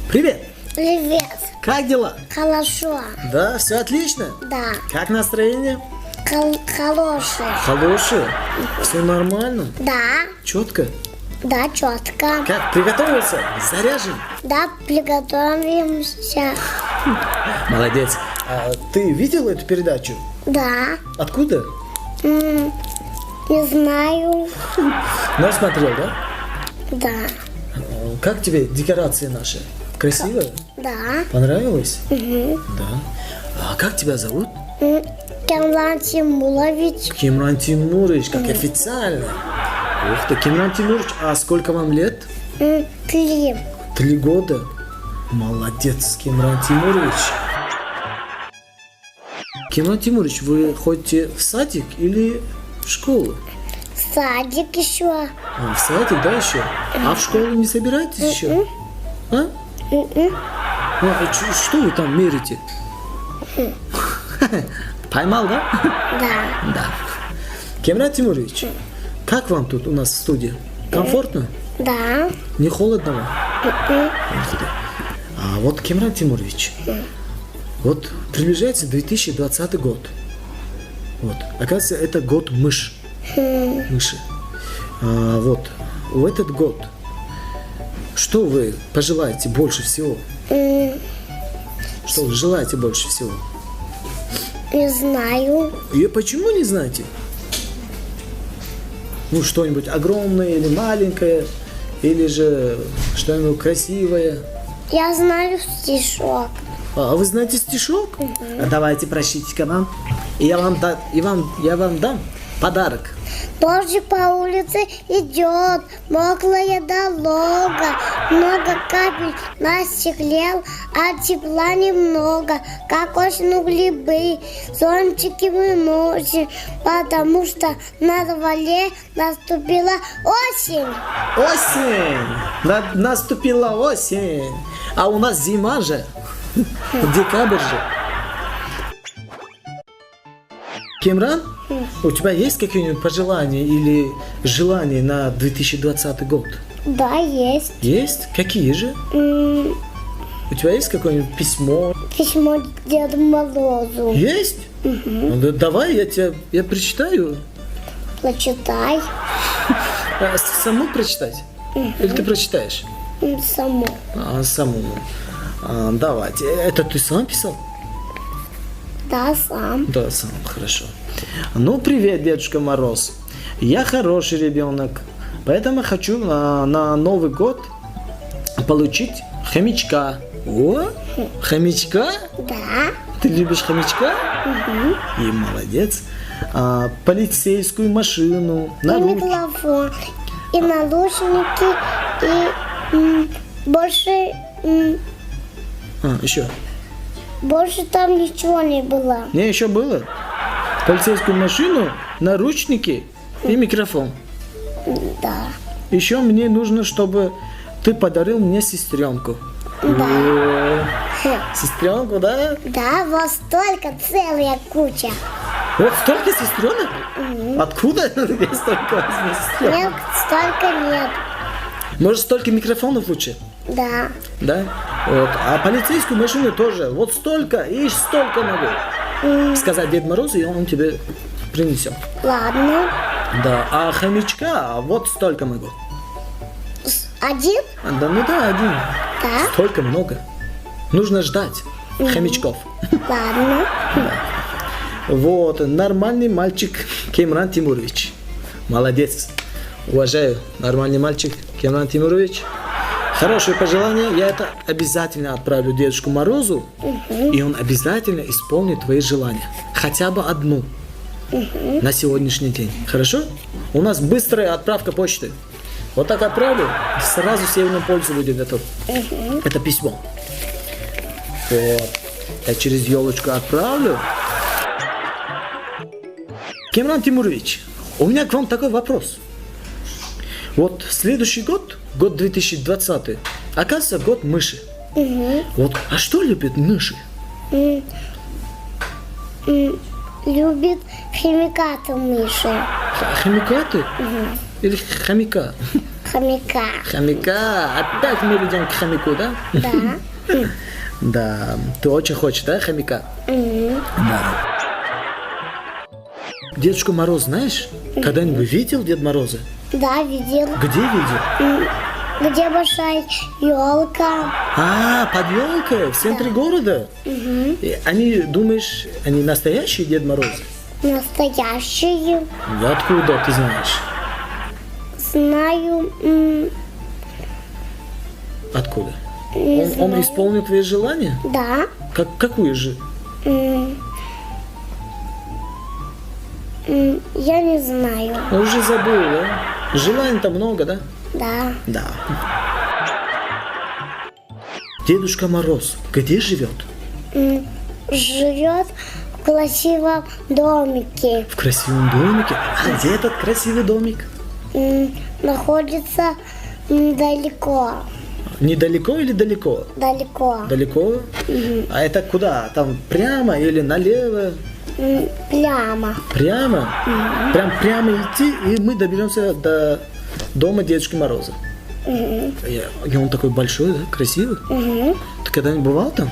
Привет! Привет. Как дела? Хорошо. Да, все отлично? Да. Как настроение? Хороший. Хорошее? Все нормально? Да. Четко? Да, четко. Как, приготовился? Заряжен? Да, приготовимся. Молодец. А ты видел эту передачу? Да. Откуда? Не знаю. Ну, смотрел, да? Да. Как тебе декорации наши? Красиво? Да. Понравилось? Да. А как тебя зовут? Кемран Тимурович. Кимран Тимурович, как официально. Ух ты, Кимран Тимурович, а сколько вам лет? 3. 3 года. Молодец, Кимран Тимурович. Кимран Тимурович, вы ходите в садик или в школу? Садик еще. А, в садик, да, еще? А в школу не собираетесь еще? А? Что вы там мерите? Поймал, да? Да. Да. Кимран Тимурович, как вам тут у нас в студии? Комфортно? Да. Не холодно вам? А вот, Кимран Тимурович, вот приближается 2020 год. Вот. Оказывается, это год мыши. Вот. В этот год что вы пожелаете больше всего? Что вы желаете больше всего? Не знаю. И почему не знаете? Ну, что-нибудь огромное или маленькое, или же что-нибудь красивое. Я знаю стишок. А вы знаете стишок? А давайте прочтите-ка нам. И я вам дам подарок. Дождик по улице идет, мокрая дорога, много капель на стекле, а тепла немного, как осенью грибы, зонтики мы носим, потому что на дворе наступила осень. Осень! Наступила осень! А у нас зима же. Декабрь же. Кимран, у тебя есть какие-нибудь пожелания или желания на 2020 год? Да, есть. Есть? Какие же? У тебя есть какое-нибудь письмо? Письмо Деду Морозу. Есть? Ну, да, давай я прочитаю. Прочитай. Саму прочитать? Или ты прочитаешь? Само. Саму. Давайте. Это ты сам писал? Да, сам. Да, сам, хорошо. Ну, привет, Дедушка Мороз. Я хороший ребенок, поэтому хочу на Новый год получить хомячка. О, хомячка? Да. Ты любишь хомячка? И молодец. Полицейскую машину, И микрофон, и наушники, и больше еще. Больше там ничего не было. Не, еще было. Полицейскую машину, наручники и микрофон. Да. Еще мне нужно, чтобы ты подарил мне сестренку. Да. Сестренку, да? Да, вот столько, целая куча. Вот столько сестренок? Откуда я столько возьму сестренок? Нет, столько нет. Может, столько микрофонов лучше? Да. Да? Вот. А полицейскую машину тоже. Вот столько и столько могу. Сказать Дед Морозу, и он тебе принесет. Ладно. Да. А хомячка вот столько могу. Один? Да, ну да, один. Да. Столько много. Нужно ждать хомячков. Ладно. Вот, нормальный мальчик Кимран Тимурович. Молодец. Уважаю, нормальный мальчик Кимран Тимурович. Хорошее пожелание, я это обязательно отправлю Дедушку Морозу, и он обязательно исполнит твои желания. Хотя бы одну на сегодняшний день. Хорошо? У нас быстрая отправка почты. Вот так отправлю, сразу в Северном полюсе будет готов. Это письмо. Вот. Я через елочку отправлю. Кимран Тимурович, у меня к вам такой вопрос. Вот следующий год, год 2020, оказывается, год мыши. Вот, а что любят мыши? Любит химикаты мыши. Хомякаты? Или хомяка? Хомяка. Хомяка. Опять мы идем к хомяку, да? Да. Да. Ты очень хочешь, да, хомяка? Да. Дедушку Мороз знаешь? Когда-нибудь видел Дед Мороза? Да, видел. Где видел? Где большая елка. А, под елкой, в центре города? И они, думаешь, они настоящие Дед Морозы? Настоящую. Да откуда ты знаешь? Знаю. Откуда? Не Он знаю. исполнил твои желания? Да. Какую же? Я не знаю. Уже забыл, да? Желаний-то много, да? Да. Да. Дедушка Мороз где живет? Живет в красивом домике. В красивом домике. А где этот красивый домик? Находится далеко. Недалеко или далеко? Далеко. Далеко? А это куда? Там прямо или налево? Прямо. Прямо? Прямо идти, и мы доберемся до дома Дедушки Мороза. И он такой большой, да? Красивый? Ты когда-нибудь бывал там?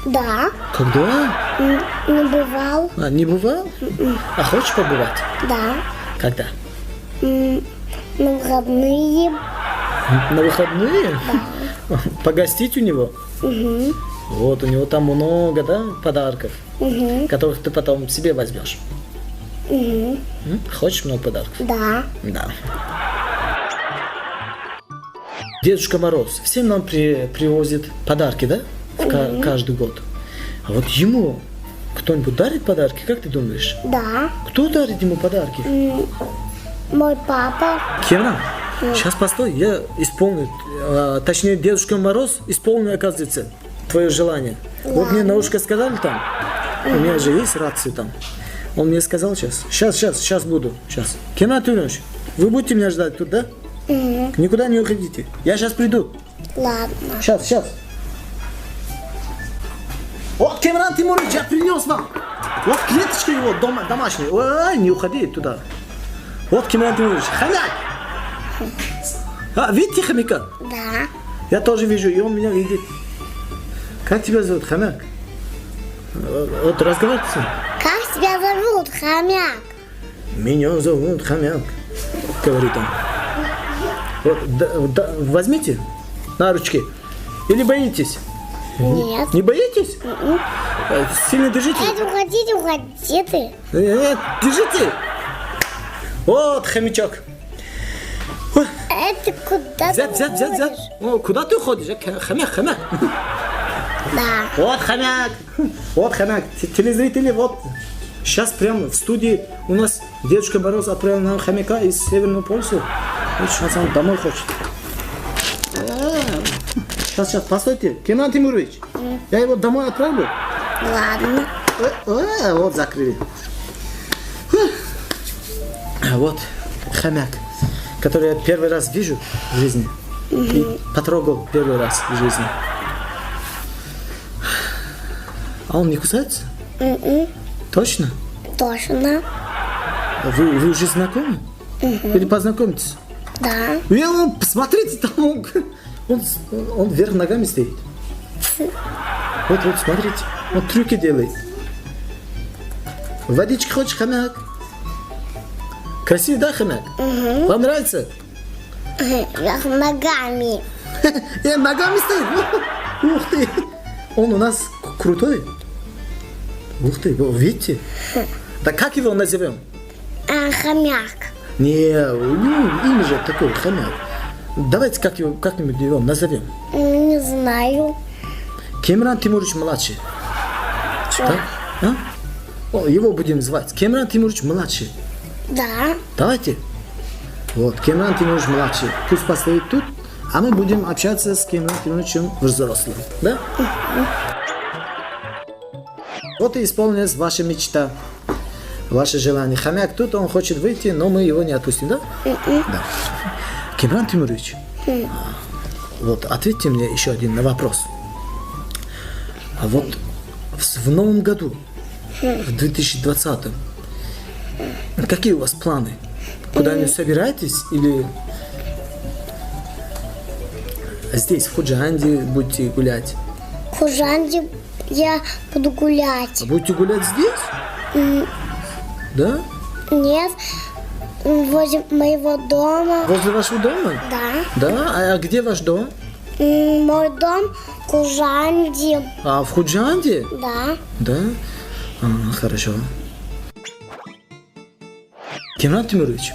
Да. Когда? Не бывал. А, не бывал? А хочешь побывать? Да. Когда? На выходные. На выходные? Погостить у него? Вот, у него там много, да, подарков, которых ты потом себе возьмешь. Хочешь много подарков? Да. Да. Дедушка Мороз всем нам привозит подарки, да? Каждый год. А вот ему кто-нибудь дарит подарки, как ты думаешь? Да. Кто дарит ему подарки? Мой папа. Кемран, сейчас постой, я исполню, точнее, Дедушка Мороз исполню, оказывается, твое желание. Вот мне на ушко сказали там, у меня же есть рация там. Он мне сказал сейчас буду, сейчас. Кемран Тюрьевич, вы будете меня ждать тут, да? Никуда не уходите, я сейчас приду. Ладно. Сейчас. Вот, Кемран Тимурович, я принес вам. Вот клеточка его домашняя. Ой, не уходи туда. Вот, Кемран Тимурович, хомяк. А, видите хомяка? Да. Я тоже вижу, и он меня видит. Как тебя зовут, хомяк? Вот разговаривай с ним. Как тебя зовут, хомяк? Меня зовут хомяк, говорит он. Вот, возьмите на ручки. Или боитесь? Нет. Не боитесь? Сильно держите. Уходи ты. Нет, держите. Вот хомячок. Это куда ты Взять. уходишь? О, куда ты уходишь? Хомяк. Да. Вот хомяк. Телезрители, вот. Сейчас прямо в студии у нас Дедушка Мороз отправил нам хомяка из Северного полюса. Вот сейчас он домой хочет. Сейчас, постойте. Кемран Тимурович, я его домой отправлю. Ладно. Вот закрыли. Вот хомяк, который я первый раз вижу в жизни. И потрогал первый раз в жизни. А он не кусается? Точно? Точно. Вы уже знакомы? Или познакомитесь? Да. Посмотрите, там он вверх ногами стоит. Вот, смотрите. Он трюки делает. Водички хочешь, хомяк? Красивый, да, хомяк? Вам нравится? Вверх ногами. Ногами стоит. Ух ты. Он у нас крутой. Ух ты, видите? Да как его назовем? Хомяк. Не, у него имя же такое, хомяк. Давайте как-нибудь его назовем. Не знаю. Кемран Тимурович младший. Чё? Так? А? Его будем звать Кемран Тимурович младший. Да. Давайте. Вот, Кемран Тимурович младший. Пусть постоит тут, а мы будем общаться с Кемран Тимуровичем взрослым. Да? Вот и исполнилась ваша мечта. Ваше желание. Хомяк тут, он хочет выйти, но мы его не отпустим, да? Да. Кемран Тимурович, вот ответьте мне еще один на вопрос. А вот в новом году, в 2020-м, какие у вас планы? Куда-нибудь собираетесь или А здесь, в Худжанде, будете гулять. В Хужанде я буду гулять. А будете гулять здесь? Да? Нет, возле моего дома. Возле вашего дома? Да. Да? А где ваш дом? Мой дом в Хужанде. А, в Худжанде? Да. Да? Хорошо. Кемран Тимурович,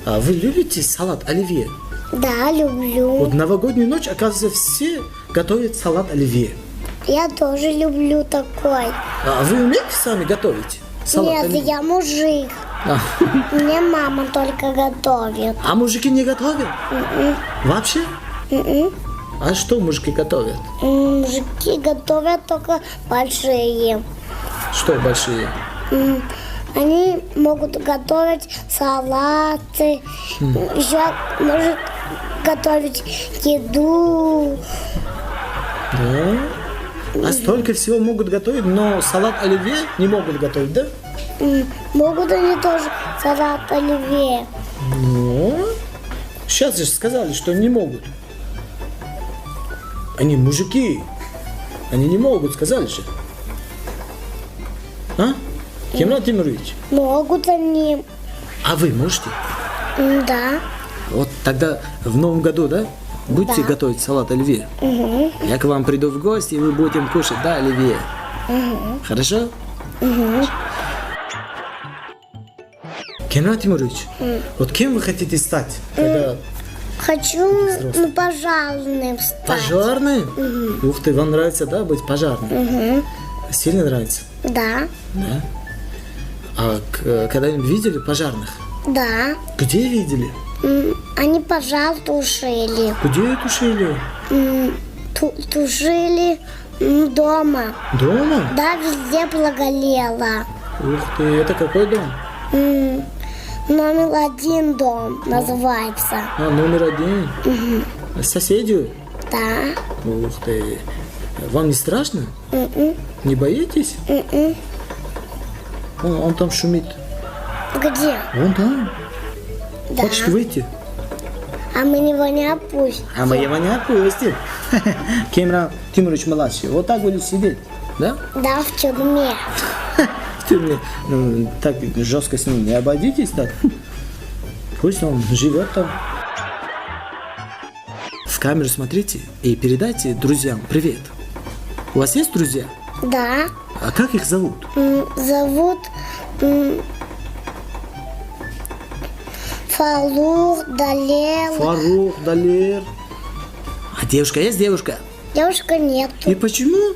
а вы любите салат оливье? Да, люблю. Вот новогоднюю ночь, оказывается, все готовят салат оливье. Я тоже люблю такой. А вы умеете сами готовить салат Нет, оливье? я мужик. А. Мне мама только готовит. А мужики не готовят? Вообще? А что мужики готовят? Мужики готовят только большие. Что большие? Они могут готовить салаты, еще может готовить еду. Да? А столько всего могут готовить, но салат оливье не могут готовить, да? Могут они тоже салат оливье. Ну, сейчас же сказали, что не могут. Они мужики. Они не могут, сказали же. А? Кемран Тимурович, Могут они. а вы можете? Да. Вот тогда в новом году, да? Будете Да. готовить салат оливье. Я к вам приду в гости, и вы будете кушать, да, оливье? Хорошо? Кемран Тимурович, вот кем вы хотите стать, когда Хочу пожарным стать. пожарный? Ух ты, вам нравится, да, быть пожарным? Сильно нравится? Да. Да. А когда-нибудь видели пожарных? Да. Где видели? Они пожар тушили. Где тушили? Тушили дома. Дома? Да, везде благолело. Ух ты, это какой дом? Номер 1 дом называется. А, номер 1. Соседи? Да. Ух ты. Вам не страшно? Не боитесь? Он там шумит. Где? Вон там. Да. Хочешь выйти? А мы его не опустим. А мы его не отпустим. Кемран Тимурович младший. Вот так будет сидеть. Да? Да, в тюрьме. Ты мне так жестко с ним не обойдитесь так. Пусть он живет там. В камеру смотрите и передайте друзьям привет. У вас есть друзья? Да. А как их зовут? Зовут Фалух, Далел. Фарух, Далер. А девушка есть девушка? Девушка нет. И почему?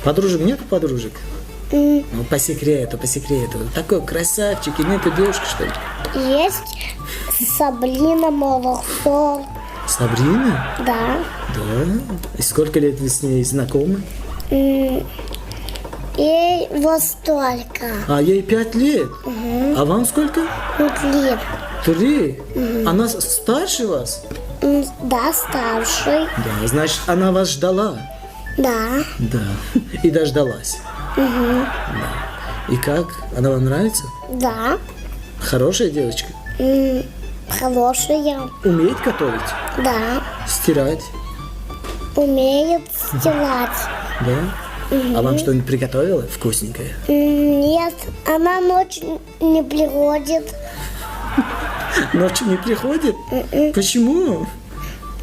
Подружек нету подружек? Ну, по секрету, по секрету. Такой красавчик, и нету девушки, что ли? Есть Сабрина Молохсор. Сабрина? Да. Да. И сколько лет вы с ней знакомы? Ей вот столько. А ей 5 лет. А вам сколько? Лет. 3. Она старше вас? Да, старший. Да, значит, она вас ждала. Да. Да. И дождалась. Да. И как? Она вам нравится? Да. Хорошая девочка? Хорошая. Умеет готовить? Да. Стирать? Умеет стирать. Да? А вам что-нибудь приготовила вкусненькое? Нет, она ночью не приходит. Ночью не приходит? Почему?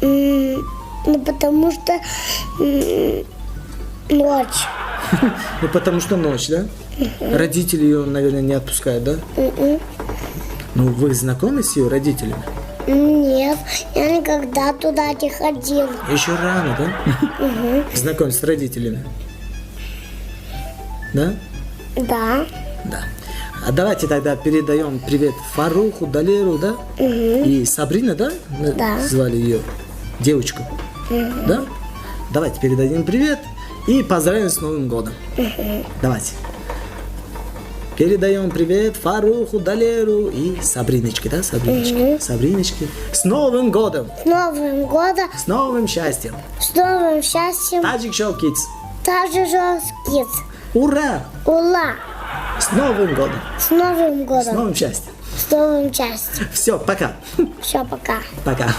Ну, потому что ночь. Ну, потому что ночь, да? Родители ее, наверное, не отпускают, да? Ну, вы знакомы с ее родителями? Нет, я никогда туда не ходил. Еще рано, да? Знакомиться с родителями. Да? Да. Да. А давайте тогда передаем привет Фаруху, Далеру, да? И Сабрина, да? Да. Звали ее девочку. Да? Давайте передадим привет и поздравим с Новым годом. Давайте. Передаем привет Фаруху, Далеру и Сабриночке, да? Сабриночке. Сабриночке. С Новым годом! С Новым годом, С новым счастьем! с новым счастьем. Таджик Шоу Kids. Также же Ура! Ура! С Новым годом! С Новым С годом. новым счастьем! С С новым частью. Все, пока. Все, пока. Пока.